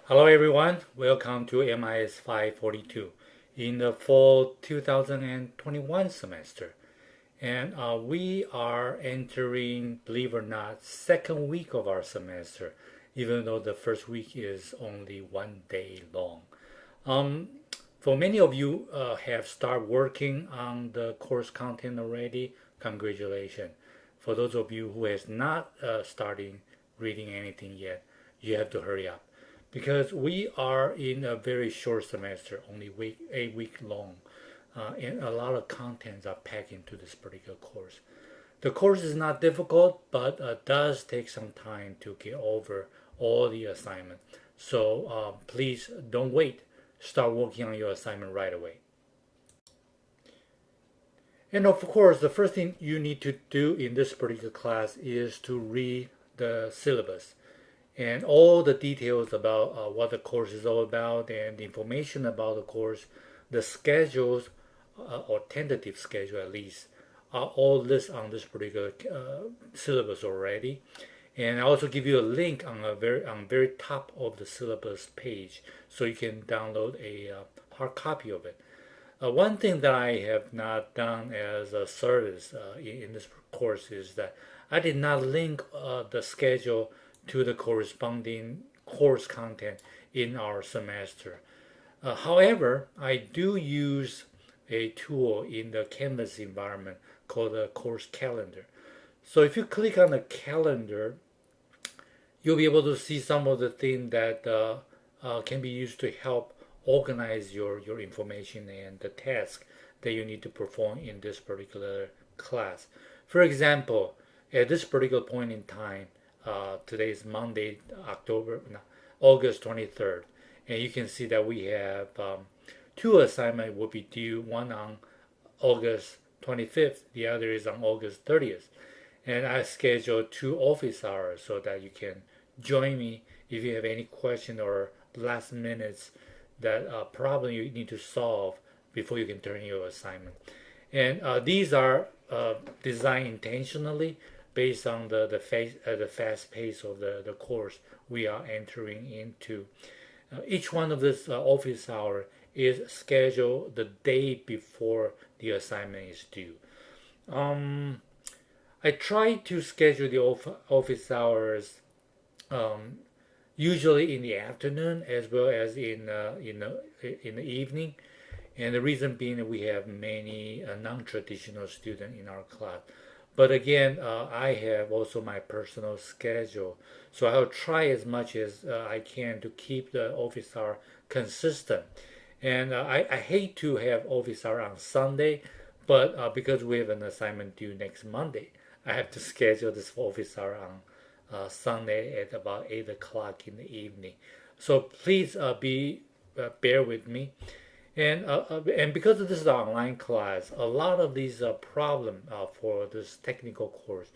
Hello everyone, welcome to MIS542 in the fall 2021 semester. And we are entering, believe it or not, second week of our semester, even though the first week is only 1 day long. Um, for many of you have started working on the course content already, congratulations. For those of you who has not starting reading anything yet, you have to hurry up because we are in a very short semester, only 8 week long, and a lot of contents are packed into this particular course. The course is not difficult, but does take some time to get over all the assignment. So please don't wait. Start working on your assignment right away. And of course, the first thing you need to do in this particular class is to read the syllabus and all the details about what the course is all about and the information about the course, the schedules or tentative schedule at least, are all listed on this particular syllabus already. And I also give you a link on very top of the syllabus page, so you can download a hard copy of it. One thing that I have not done as a service in this course is that I did not link the schedule to the corresponding course content in our semester. However, I do use a tool in the Canvas environment called the course calendar. So if you click on the calendar, you'll be able to see some of the things that can be used to help organize your information and the task that you need to perform in this particular class. For example, at this particular point in time, today is Monday, August 23rd, and you can see that we have two assignments will be due, one on August 25th, the other is on August 30th. And I scheduled 2 office hours so that you can join me if you have any question or last minutes that problem you need to solve before you can turn your assignment. And these are designed intentionally based on the fast pace of the course we are entering into. Each one of this office hour is scheduled the day before the assignment is due. Um, I try to schedule the office hours um, usually in the afternoon as well as in the evening. And the reason being that we have many non-traditional students in our class. But again, I have also my personal schedule, so I'll try as much as I can to keep the office hour consistent. And I hate to have office hour on Sunday, but because we have an assignment due next Monday, I have to schedule this office hour on Sunday at about 8 o'clock in the evening. So please bear with me. And because this is an online class, a lot of these problems for this technical course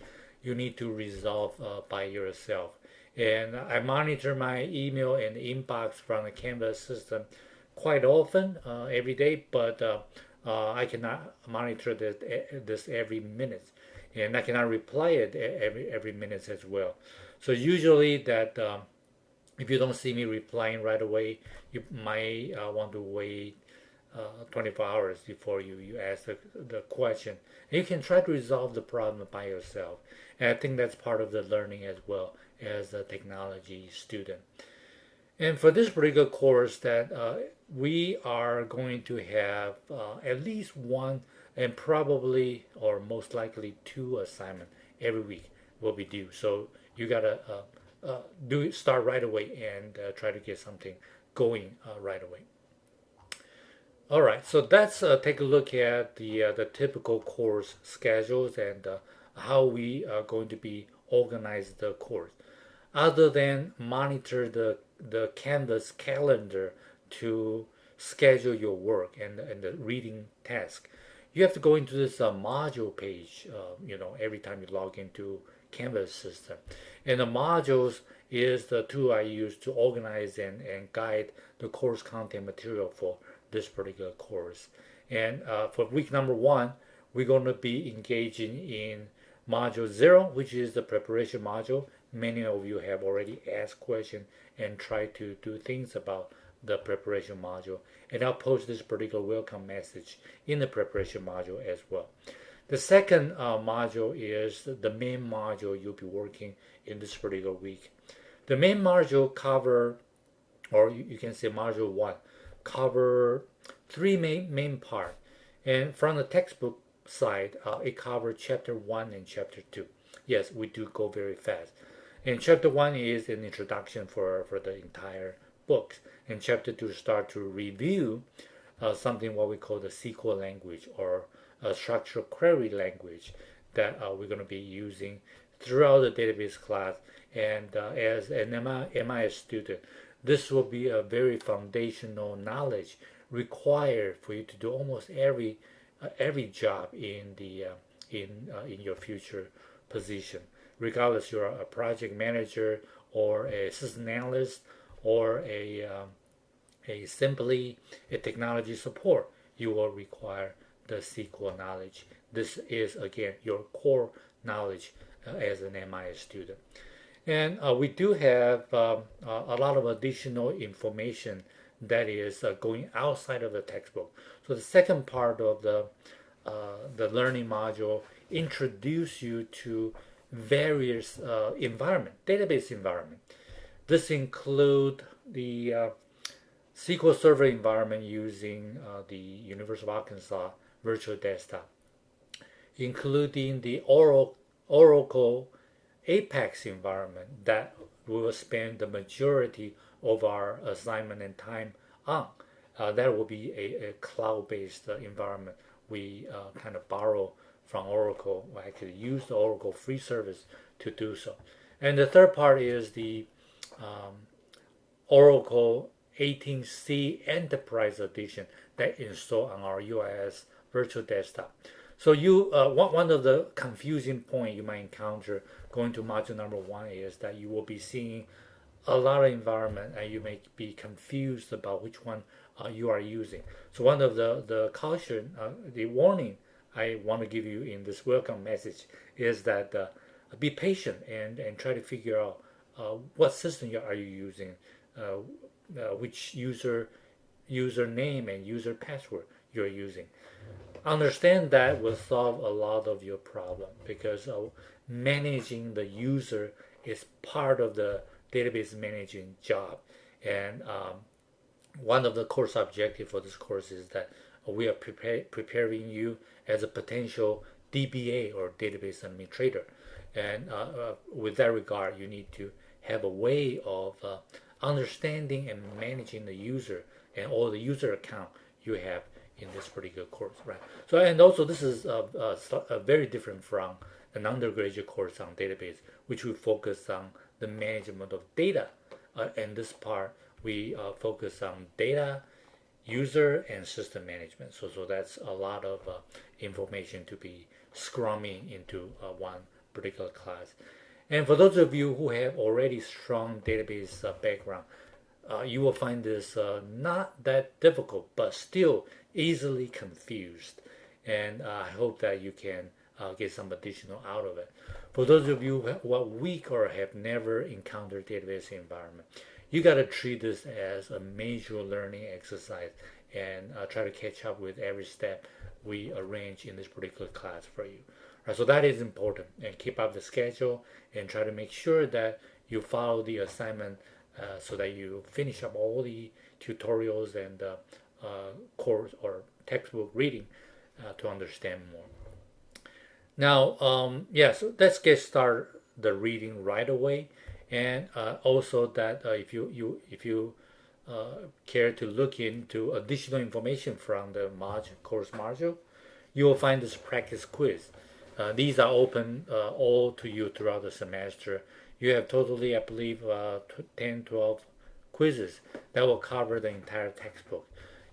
you need to resolve by yourself. And I monitor my email and inbox from the Canvas system quite often, every day, but I cannot monitor this every minute, and I cannot reply it every minute as well. So usually that if you don't see me replying right away, you might want to wait 24 hours before you ask the question. And you can try to resolve the problem by yourself. And I think that's part of the learning as well as a technology student. And for this particular course, that we are going to have at least one and probably or most likely two assignments every week will be due. So you gotta start right away and try to get something going right away. All right, so let's take a look at the typical course schedules and how we are going to be organize the course. Other than monitor the Canvas calendar to schedule your work and the reading task, you have to go into this module page. Every time you log into Canvas system, and the modules is the tool I use to organize and guide the course content material for this particular course. And for week number 1, we're going to be engaging in module 0, which is the preparation module, many of you have already asked questions and tried to do things about the preparation module. And I'll post this particular welcome message in the preparation module as well. The second module is the main module you'll be working in this particular week. The main module cover, or you can say module 1, cover three main part. And from the textbook side, it covers chapter 1 and chapter 2. Yes, we do go very fast. And chapter 1 is an introduction for the entire book. And chapter 2 start to review something what we call the SQL language, or a structured query language that we're going to be using throughout the database class. And as an MIS student, this will be a very foundational knowledge required for you to do almost every job in your future position, regardless you're a project manager or a system analyst or a simply a technology support. You will require the SQL knowledge. This is again your core knowledge as an MIS student. And we do have a lot of additional information that is going outside of the textbook. So the second part of the learning module introduce you to various database environment. This include the SQL Server environment using the University of Arkansas virtual desktop, including the Oracle Apex environment that we will spend the majority of our assignment and time on. That will be a cloud-based environment. We kind of borrow from Oracle. We actually use the Oracle free service to do so. And the third part is the Oracle 18C Enterprise Edition that installed on our UIS virtual desktop. So one of the confusing point you might encounter going to module number 1 is that you will be seeing a lot of environment and you may be confused about which one you are using. So one of the caution, the warning I want to give you in this welcome message is that be patient and try to figure out what system are you using, which username and user password you're using. Understand that will solve a lot of your problem, because managing the user is part of the database managing job. And one of the course objectives for this course is that we are preparing you as a potential DBA or database administrator. And with that regard, you need to have a way of understanding and managing the user and all the user account you have in this particular course, right? So, and also this is very different from an undergraduate course on database, which we focus on the management of data. And this part, we focus on data, user, and system management. So that's a lot of information to be scrumming into one particular class. And for those of you who have already strong database background, you will find this not that difficult, but still easily confused. And I hope that you can get some additional out of it. For those of you who are weak or have never encountered database environment, you got to treat this as a major learning exercise and try to catch up with every step we arrange in this particular class for you. Right, so that is important, and keep up the schedule and try to make sure that you follow the assignment so that you finish up all the tutorials and course or textbook reading to understand more. Now, so let's get started the reading right away, and also that if you care to look into additional information from the course module, you will find this practice quiz. These are open all to you throughout the semester. You have totally, I believe, 10, 12 quizzes that will cover the entire textbook.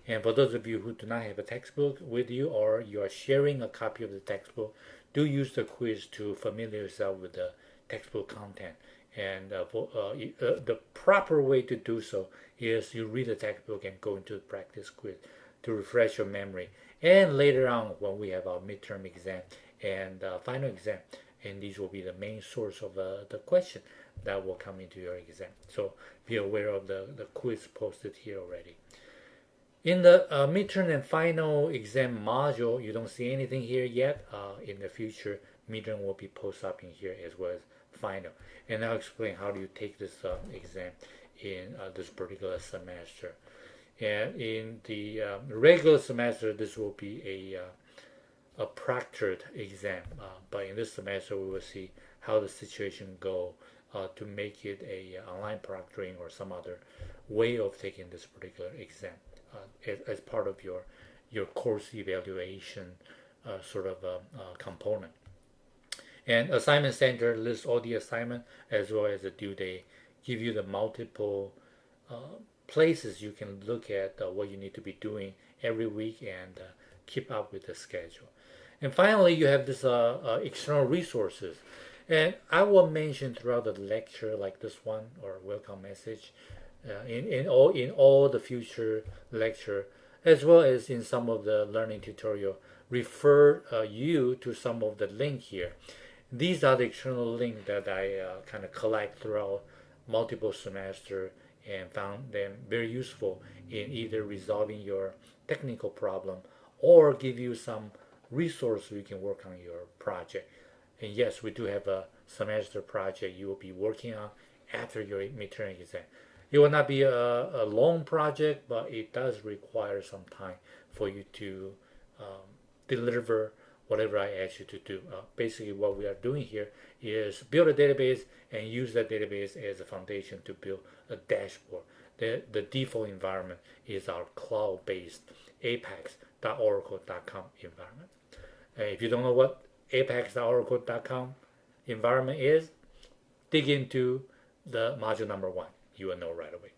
And for those of you who do not have a textbook with you, or you are sharing a copy of the textbook, do use the quiz to familiar yourself with the textbook content. And the proper way to do so is you read the textbook and go into the practice quiz to refresh your memory. And later on, when we have our midterm exam and final exam, and these will be the main source of the question that will come into your exam. So be aware of the quiz posted here already. In the midterm and final exam module, you don't see anything here yet. In the future, midterm will be posted up in here as well as final. And I'll explain how do you take this exam in this particular semester. And in the regular semester, this will be a proctored exam. But in this semester, we will see how the situation go to make it a online proctoring or some other way of taking this particular exam as part of your course evaluation sort of component. And assignment center lists all the assignment as well as the due date, give you the multiple places you can look at what you need to be doing every week and keep up with the schedule. And finally, you have this external resources. And I will mention throughout the lecture, like this one or welcome message, in all the future lecture, as well as in some of the learning tutorial, refer you to some of the link here. These are the external links that I kind of collect throughout multiple semester and found them very useful in either resolving your technical problem or give you some resource you can work on your project. And yes, we do have a semester project you will be working on after your midterm exam. It will not be a long project, but it does require some time for you to deliver whatever I ask you to do. Basically, what we are doing here is build a database and use that database as a foundation to build a dashboard. The default environment is our cloud-based apex.oracle.com environment. If you don't know what apex.oracle.com environment is, dig into the module number 1. You will know right away.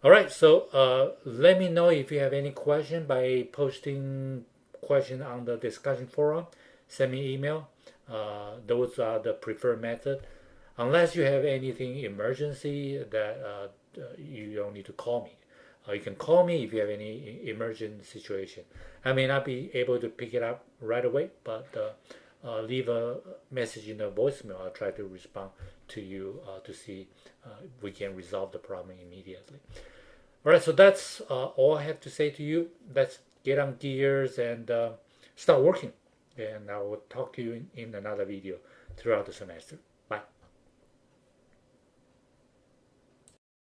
All right, so let me know if you have any question by posting question on the discussion forum. Send me email. Those are the preferred method. Unless you have anything emergency that you don't need to call me. You can call me if you have any emergent situation. I may not be able to pick it up right away, but leave a message in the voicemail. I'll try to respond to you to see if we can resolve the problem immediately. All right, so that's all I have to say to you. Let's get on gears and start working. And I will talk to you in another video throughout the semester.